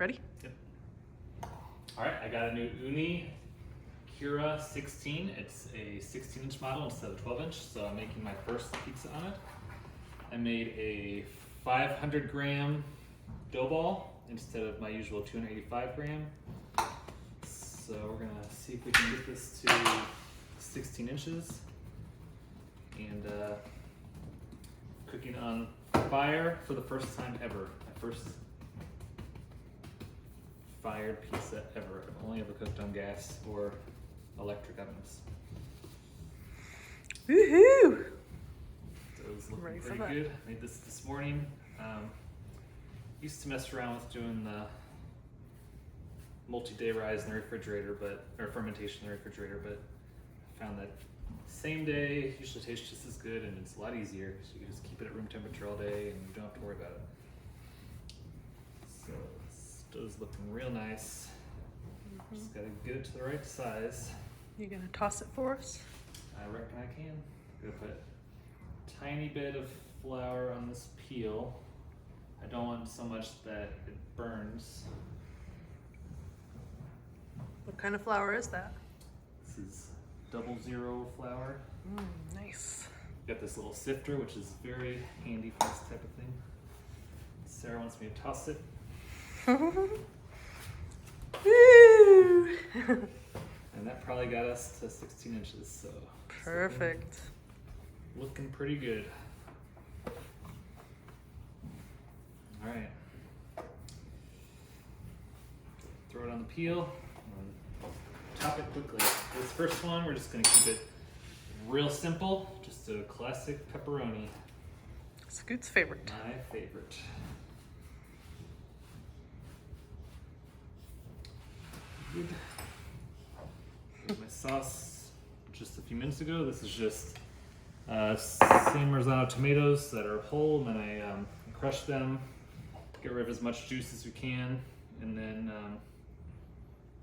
Ready? Yep. All right, I got a new Ooni Karu 16. It's a 16-inch model instead of 12-inch, so I'm making my first pizza on it. I made a 500-gram dough ball instead of my usual 285-gram. So we're gonna see if we can get this to 16 inches. And cooking on fire for the first time ever. My first fired pizza ever. I've only ever cooked on gas or electric ovens. Woohoo! Those look Ready for pretty that. good. Made this morning. Used to mess around with doing the multi-day rise in the refrigerator, or fermentation in the refrigerator, but I found that same day usually tastes just as good and it's a lot easier. So you can just keep it at room temperature all day and you don't have to worry about it. So this dough's looking real nice. Just gotta get it to the right size. You gonna toss it for us? I reckon I can. Gonna put a tiny bit of flour on this peel. I don't want so much that it burns. What kind of flour is that? This is 00 flour. Nice. Got this little sifter, which is very handy for this type of thing. Sarah wants me to toss it. Woo! And that probably got us to 16 inches, so. it's Perfect. looking pretty good. All right. Throw it on the peel and top it quickly. This first one, we're just gonna keep it real simple, just a classic pepperoni. Scoot's favorite. My favorite. Good. Here's my sauce just a few minutes ago. This is just same Marzano tomatoes that are whole, and then I crush them, get rid of as much juice as we can, and then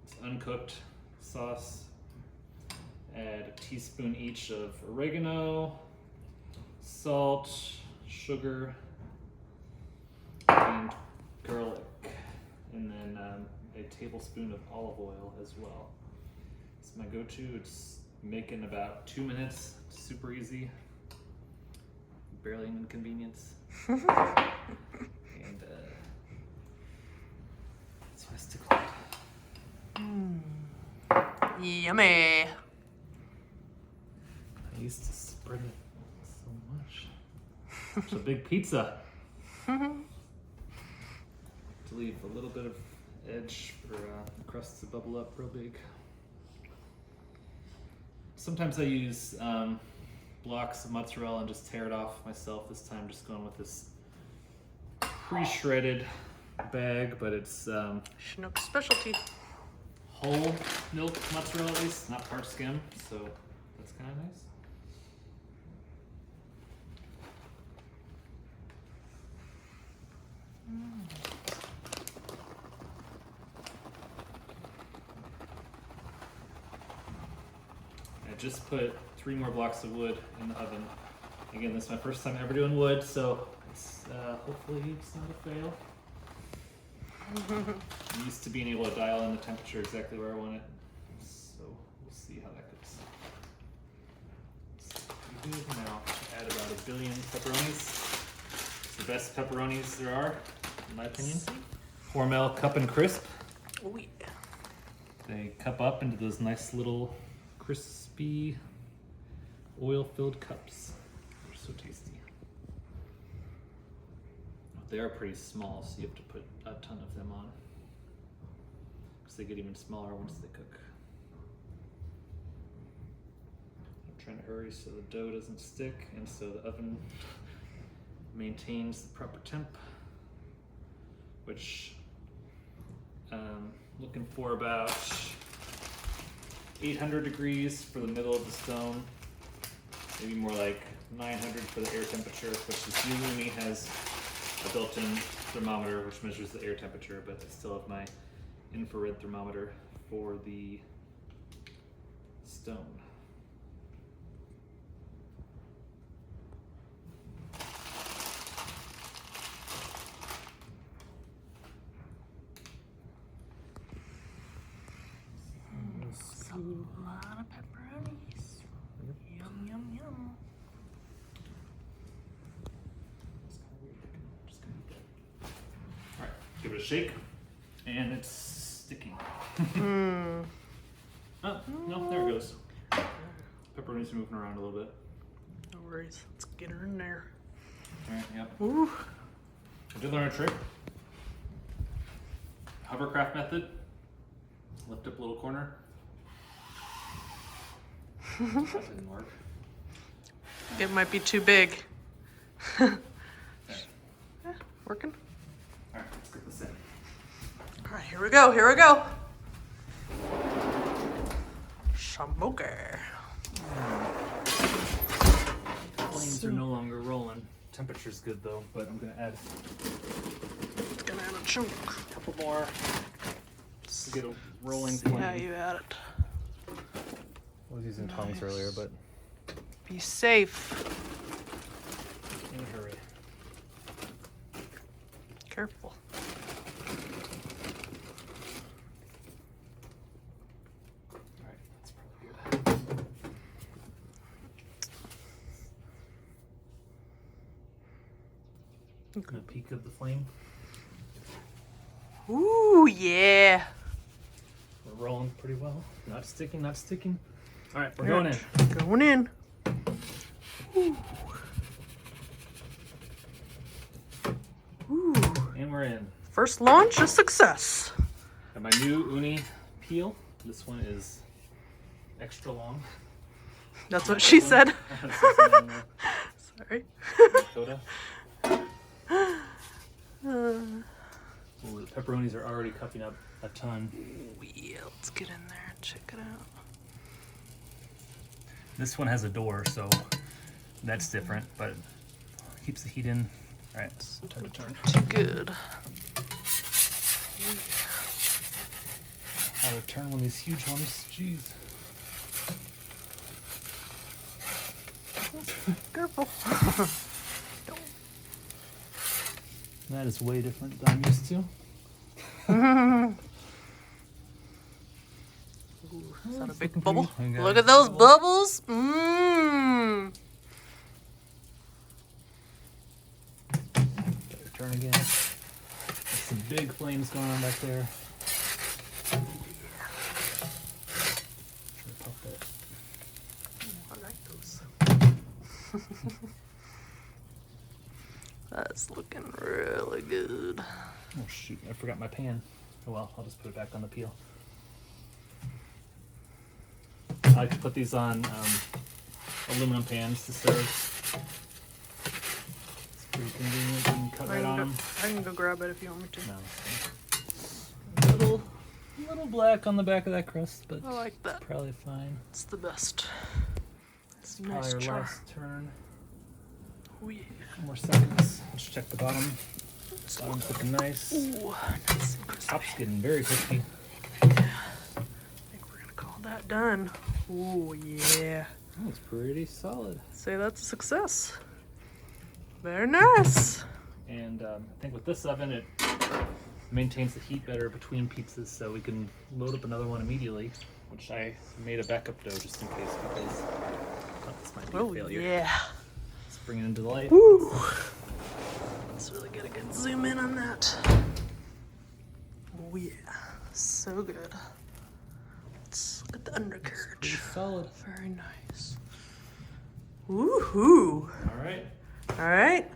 it's uncooked sauce. Add a teaspoon each of oregano, salt, sugar, and garlic, and then a tablespoon of olive oil as well. It's my go-to. It's make in about 2 minutes. It's super easy, barely an inconvenience. And that's what I stick with. Yummy. I used to spread it so much. It's a big pizza. To leave a little bit of edge for the crust to bubble up real big. Sometimes I use blocks of mozzarella and just tear it off myself. This time just going with this pre-shredded bag, but it's Chinook specialty. whole milk mozzarella at least, not part skim, so that's kind of nice. I just put 3 more blocks of wood in the oven. Again, this is my first time ever doing wood, so it's hopefully it's not a fail. I'm used to being able to dial in the temperature exactly where I want it, so we'll see how that goes. Now add about 1 billion pepperonis. It's the best pepperonis there are, in my opinion. Hormel Cup and Crisp. Oh yeah. They cup up into those nice little crispy oil-filled cups. They're so tasty. They are pretty small, so you have to put a ton of them on, because they get even smaller once they cook. I'm trying to hurry so the dough doesn't stick and so the oven maintains the proper temp, which looking for about 800 degrees for the middle of the stone, maybe more like 900 for the air temperature, which this new Ooni has a built-in thermometer which measures the air temperature, but I still have my infrared thermometer for the stone. Ooh, a lot of pepperonis. Yum, yum, yum. Alright, give it a shake. And it's sticking. Mmm. Oh, no, there it goes. Pepperoni's moving around a little bit. No worries. Let's get her in there. Alright, yep. Ooh. I did learn a trick. Hovercraft method. Lift up a little corner. That didn't work. It might be too big. Yeah, working. Alright, let's get this in. All right, here we go. Here we go. Smoker. Flames are no longer rolling. Temperature's good though, but I'm gonna add It's gonna add a chunk. a couple more to get a rolling See flame. how you add it. I was using tongs earlier, but Be safe. in a hurry. Careful. Alright, that's probably good. A peek of the flame. Ooh, yeah. We're rolling pretty well. Not sticking, not sticking. Alright, we're going in. Going in. Ooh. Ooh. And we're in. First launch, a success. Got my new Ooni peel. This one is extra long. That's what she said. Sorry. Koda. Ooh, the pepperonis are already cupping up a ton. Yeah, let's get in there and check it out. This one has a door, so that's different, but keeps the heat in. All right, it's time to turn. Too good. How to turn one of these huge ones? Jeez. Careful. That is way different than I'm used to. Ooh, is that a big looking bubble? pretty. Okay. Look at those bubbles. Mmm. Better turn again. There's some big flames going on back there. Try to pop that. I like those. That's looking really good. Oh shoot, I forgot my pan. Oh well, I'll just put it back on the peel. I like to put these on aluminum pans to serve. It's pretty convenient. You can cut right on them. I can go grab it if you want me to. No, it's fine. Little black on the back of that crust, but I like that. probably fine. It's the best. It's a Probably nice our char. last turn. Oh yeah. 2 more seconds. Let's check the bottom. Bottom's looking nice. Ooh, nice and crispy. Top's getting very crispy. I think we're gonna call that done. Ooh yeah. Oh, it's pretty solid. Say that's a success. Very nice. And I think with this oven, it maintains the heat better between pizzas, so we can load up another one immediately, which I made a backup dough just in case, because I thought this might be Oh a failure. yeah. Let's bring it into the light. Woo. Let's really get a good zoom in on that. Oh yeah. So good. Let's look at the Pretty undercarriage. solid. Very nice. Woohoo. All right. All right.